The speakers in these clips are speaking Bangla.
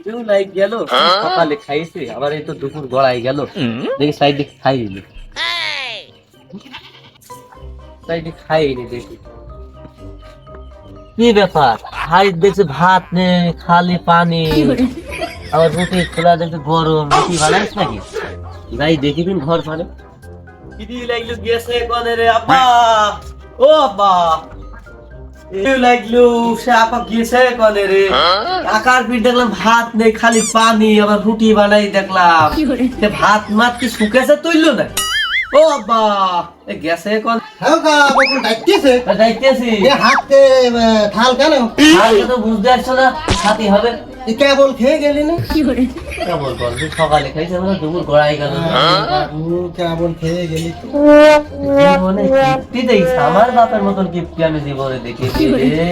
দুপুরেও লাইট গেল, সকালে খাইছে, আবার এই তো দুপুর গড়াই গেল, দেখি সাইডে খাইনি, সাইডে খাইনি দেখি কি ব্যাপার। হাই দেখছে ভাত নেই, খালি পানি, আবার রুটি খোলা দেখছে গরম, রুটি বানাইস নাকি? যাই দেখি দিন ঘর মানে কিদি লাগলো গেছে কোনে রে আপা, ও আপা লাগলো সে আপা গেছে কোনে রে, আকার পিঠ দেখলাম ভাত নেই খালি পানি, আবার রুটি বানাই দেখলাম, সে ভাত মাত কি শুকেছে তুইলো না? ও আব্বা এ গেছে কোন? হ্যাঁ কা বকুল ডাইতেছে যাইতেছি। এ হাতে থাল কেন? আর তো বুঝতে পারছো না সাথী হবে। এ কেবল খেয়ে গেলি না? কেবল বল তুই সকালে খাইছে মানে দুপুর গড়াই গেল, কেবল খেয়ে গেলি তো। জীবনে কিপ্টি দেখিস আমার বাপের মতন কিপ্টি আমি জীবনে দেখেছি রে।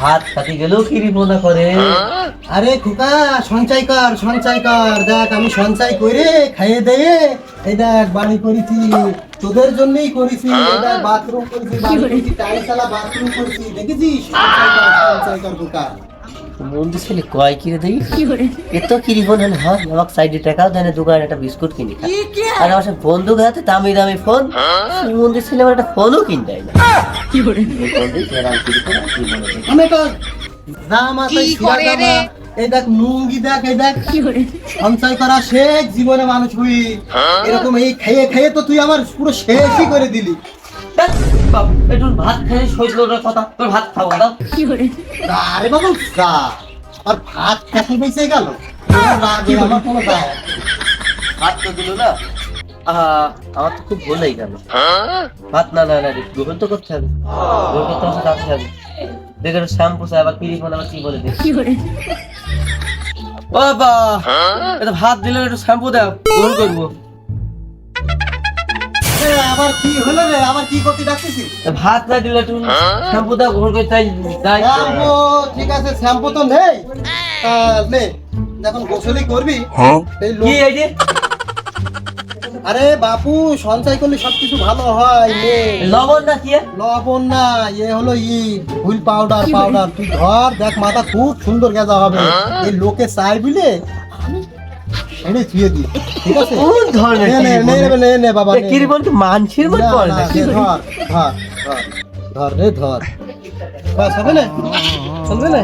ভাত খাতি গেলেও কি রিপোনা করে। আরে খোকা সঞ্চয় কর, দেখ আমি সঞ্চয় করে খাইয়ে দিয়ে এই দেখ বাড়ি করেছি, তোদের জন্যই করেছি, এই দেখ বাথরুম করেছি, বাড়ি করেছি, টাইলসালা বাথরুম করেছি, দেখেছিস? সঞ্চয় কর খোকা। বন্ধু ছেলে কয় কিরে দেই এত কি রিপোন হলে হয়, আমাকে সাইডে টাকাও দেয় না, দোকানে একটা বিস্কুট কিনে খাই, আর আমার সে বন্ধু হাতে দামি দামি ফোন, বন্ধু ছেলে আমার একটা ফোনও কিনে দেয় না। আমি তো এই দেখ মুঙ্গি দেখ, এই দেখ সঞ্চয় করা শেখ, জীবনে মানুষ হই এরকম এই খেয়ে খেয়ে তো তুই আমার পুরো শেষই করে দিলি। একটু ভাত খেয়ে সহ্য করার কথা, তোর ভাত খাওয়া দাও। আরে বাবু যা, আর ভাত খেতে বেঁচে গেল, আমার কোনো দায় নেই। ভাত তো দিল না, আমার তো খুব ভুলেই গেল। ভাত না না না গোবর তো করতে হবে, গোবর করতে হবে, কাটতে হবে, দেখে শ্যাম্পু চাই, আবার পিড়ি ফোন, আবার কি বলে দেখ। ও বাবা এটা ভাত দিলে একটু শ্যাম্পু দাও, গোল করবো। আবার কি হলো রে, আবার কি করতে ডাকতেছিস? ভাত না দিলে একটু শ্যাম্পু দাও, গোল করে তাই তাই। শ্যাম্পু ঠিক আছে, শ্যাম্পু তো নেই, নে যখন গোসলই করবি এই কি এই যে আরে বাপু সঞ্চয় করলে সবকিছু ভালো হয়, নে লবণ না কি লবণ না, এ হলো হুইল পাউডার, তুই ধর দেখ, মাথা খুব সুন্দর গেজা হবে, এই লোকে চাই বুঝলে এনে ছুঁয়ে দি, ঠিক আছে? কোন ধরনের নে বাবা, কি রিপোন কি মানসির মত পড়ে না? ধর ধর ধর রে ধর, বাস হবে না, চলবে না?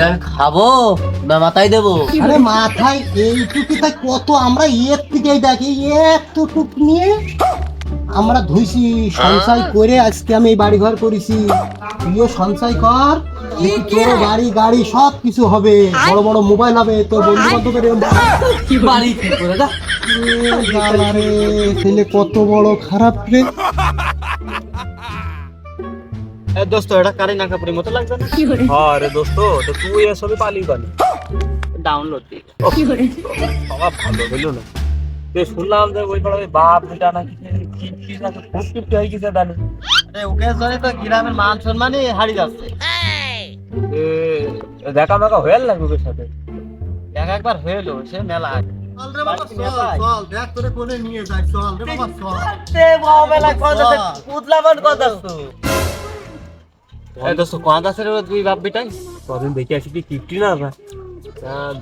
আমি খাবো না মাথায় দেবো? আরে মাথায় এইটুকু তাই কত, আমরা এর থেকেই দেখি এতটুক নিয়ে আমরা ধুইছি, সঞ্চয় করে আজকে আমি এই বাড়ি ঘর করেছি, তুইও সঞ্চয় কর, তোর বাড়ি গাড়ি সব কিছু হবে, বড় বড় মোবাইল হবে, তোর বন্ধু বান্ধবের বাড়ি কি করে দা রে ছেলে কত বড় খারাপ রে। দোস্ত এটা কারিনা কাপুরের মতো লাগছে না? হ্যাঁ রে দোস্ত, তো তুই এসবই পালি বানি ডাউনলোড দি। বাবা ভালো হইলো না। শুনলাম যে ওই পাড়ায় বাপ বেটা নাকি কি না খুব কিপটি হয়ে গেছে জানি। ওকে জন্য তো গ্রামের মান সম্মানই হারিয়ে যাচ্ছে। দেখা মাকা হয়ে লাগবে ওর সাথে। একবার হয়েলো সে মেলা আগে। চল রে বাবা চল, দেখ তোরে কোলে নিয়ে যাই, চল রে বাবা চল। তে বাবা কথা উতলাবন কথা তো এই দোস্ত কোন আছে রে দুই বাপ বেটাই? কদিন দেখে আসি কি কিপটি না ভাই,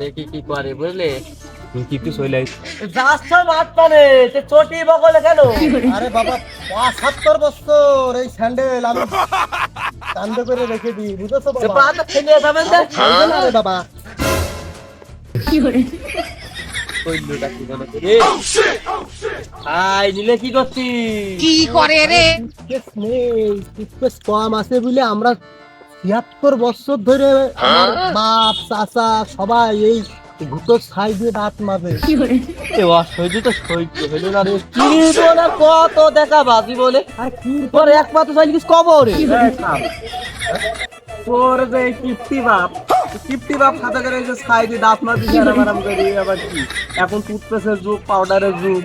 দেখি কি করে বুঝলে? তুই কিপটি চলে আইস। যাচ্ছে মাত পারে তে চটি বগলে কেন? আরে বাবা ৭৫ বছর এই স্যান্ডেল আমি কান্দে করে রেখে দিই, বুঝেছো সে বাবা? পা তো ফেলে যাবেন না খাইবে না রে বাবা। কইলোটা কি বলে রে? আই নিলে কি করছিস? কি করে রে? কেস নেই, কেস কম আছে বলে আমরা ৭৬ বছর ধরে আমার বাপ চাচা সবাই এই ভূতর ছাই দিয়ে দাঁত মারে। এ অসহ্য তো সহ্য হইল না রে, কি বলে কত দেখা বাজি বলে, আর কি তোর একমাত্র চাইলি কিছু কবরে তোর যে কিপটি বাপ সাথে করে যে সাইডে দাঁত মার দিছে আরাম করে, আবার কি এখন টুথপেস্টের যুগ, পাউডারের যুগ।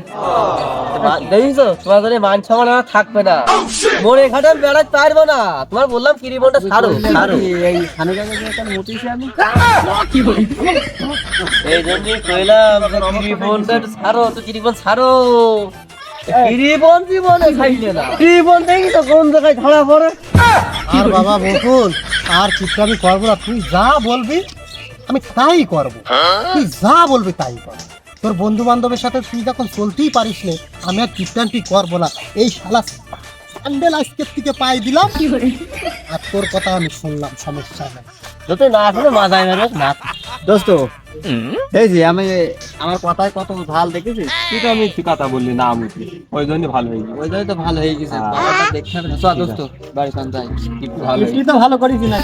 দেখিছো তোমার যদি মান সম্মান আর থাকবে না, মোড়ে ঘাটে বেড়াতে পারবো না। তোমার বললাম কি রিপনটা ছাড়ো ছাড়ো, এই খানে জায়গায় যে একটা মতিছি আমি এই জন্যই কইলাম কি রিপনটা ছাড়ো, তো কি রিপন ছাড়ো, কি রিপন জীবনে খাইলে না, রিপন দেখি তো কোন জায়গায় ধরা পড়ে। আর বাবা বকুল আর কিছু আমি করবো না, তুই যা বলবি আমি তাই করবো, তুই যা বলবি তাই কর। তোর বন্ধু বান্ধবের সাথে তুই যখন চলতেই পারিস না, আমি আর কিপটানটি করবো না। এই শালা স্যান্ডেল আজকের থেকে পাই দিলাম, আর তোর কথা আমি শুনলাম, সমস্যা নেই। যত না আসলে মাথায় মারবে না। দোস্ত এই যে আমি আমার কথায় কত ঝাল দেখেছিস? তুই তো আমি ঠিক কথা বললি না আমি ওই জন্য ভালো হয়ে গেছে। ওই জন্য তো ভালো হয়ে গেছে, হ্যাঁ। বাবাটা দেখতে হবে না। চল দোস্ত বাড়ি কান যাই, একটু ভালো তুই তো ভালো করিস না।